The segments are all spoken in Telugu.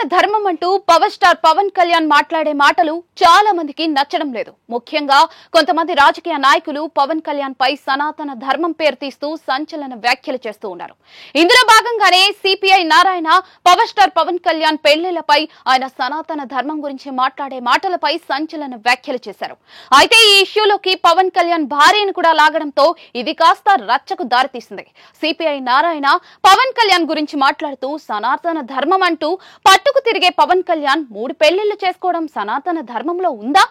సనాతన ధర్మం అంటూ పవర్ స్టార్ పవన్ కళ్యాణ్ మాట్లాడే మాటలు చాలా మందికి నచ్చడం లేదు. ముఖ్యంగా కొంతమంది రాజకీయ నాయకులు పవన్ కళ్యాణ్ పై సనాతన ధర్మం పేరు తీస్తూ సంచలన వ్యాఖ్యలు చేస్తూ ఉన్నారు. ఇందులో భాగంగానే CPI Narayana power star Pawan Kalyan పెళ్లిళ్లపై ఆయన సనాతన ధర్మం గురించి మాట్లాడే మాటలపై సంచలన వ్యాఖ్యలు చేశారు. అయితే ఈ ఇష్యూలోకి పవన్ కళ్యాణ్ భార్యను కూడా లాగడంతో ఇది కాస్త రచ్చకు దారితీసింది. సిపిఐ నారాయణ పవన్ కళ్యాణ్ గురించి మాట్లాడుతూ సనాతన ధర్మం అంటూ పట్టుకు తిరిగే పవన్ కళ్యాణ్ 3 పెళ్లిళ్లు చేసుకోవడం సనాతన ధర్మంలో ఉందా?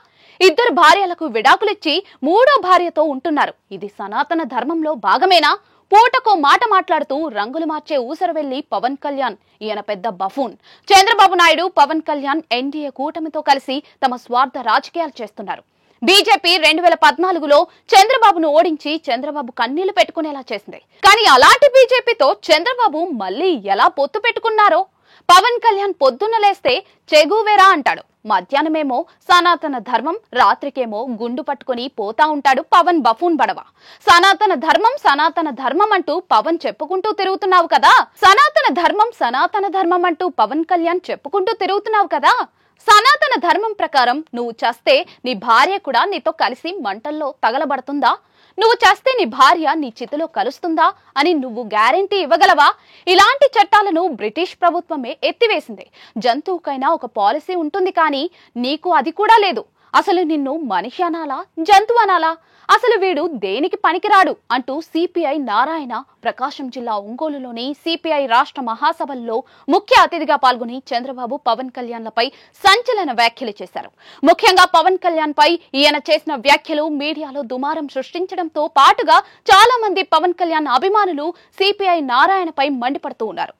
2 భార్యలకు విడాకులిచ్చి 3వ భార్యతో ఉంటున్నారు. ఇది సనాతన ధర్మంలో భాగమేనా? పూటకో మాట మాట్లాడుతూ రంగులు మార్చే ఊసరవెల్లి పవన్ కళ్యాణ్. ఈయన పెద్ద బఫూన్. చంద్రబాబు నాయుడు పవన్ కళ్యాణ్ ఎన్డీఏ కూటమితో కలిసి తమ స్వార్థ రాజకీయాలు చేస్తున్నారు. బీజేపీ 2014లో చంద్రబాబును ఓడించి చంద్రబాబు కన్నీళ్లు పెట్టుకునేలా చేసింది. కానీ అలాంటి బీజేపీతో చంద్రబాబు మళ్ళీ ఎలా పొత్తు పెట్టుకున్నారో? పవన్ కళ్యాణ్ పొద్దున్న లేస్తే చెగువేరా అంటాడు, మధ్యాహ్నమేమో సనాతన ధర్మం, రాత్రికేమో గుండు పట్టుకుని పోతా ఉంటాడు పవన్ బఫూన్ బడవ. సనాతన ధర్మం అంటూ పవన్ చెప్పుకుంటూ తిరుగుతున్నావు కదా, సనాతన ధర్మం అంటూ పవన్ కళ్యాణ్ చెప్పుకుంటూ తిరుగుతున్నావు కదా. సనాతన ధర్మం ప్రకారం నువ్వు చస్తే నీ భార్య కూడా నీతో కలిసి మంటల్లో తగలబడుతుందా? నువ్వు చస్తే నీ భార్య నీ చితిలో కలుస్తుందా అని నువ్వు గ్యారెంటీ ఇవ్వగలవా? ఇలాంటి చట్టాలను బ్రిటిష్ ప్రభుత్వమే ఎత్తివేసింది. జంతువుకైనా ఒక పాలసీ ఉంటుంది, కానీ నీకు అది కూడా లేదు. అసలు నిన్ను మనిషి అనాలా, జంతువు అనాలా? అసలు వీడు దేనికి పనికిరాడు అంటూ సిపిఐ నారాయణ ప్రకాశం జిల్లా ఒంగోలులోని సిపిఐ రాష్ట్ర మహాసభల్లో ముఖ్య అతిథిగా పాల్గొని చంద్రబాబు పవన్ కళ్యాణ్లపై సంచలన వ్యాఖ్యలు చేశారు. ముఖ్యంగా పవన్ కళ్యాణ్ పై ఈయన చేసిన వ్యాఖ్యలు మీడియాలో దుమారం సృష్టించడంతో పాటుగా చాలా మంది పవన్ కళ్యాణ్ అభిమానులు సిపిఐ నారాయణపై మండిపడుతూ ఉన్నారు.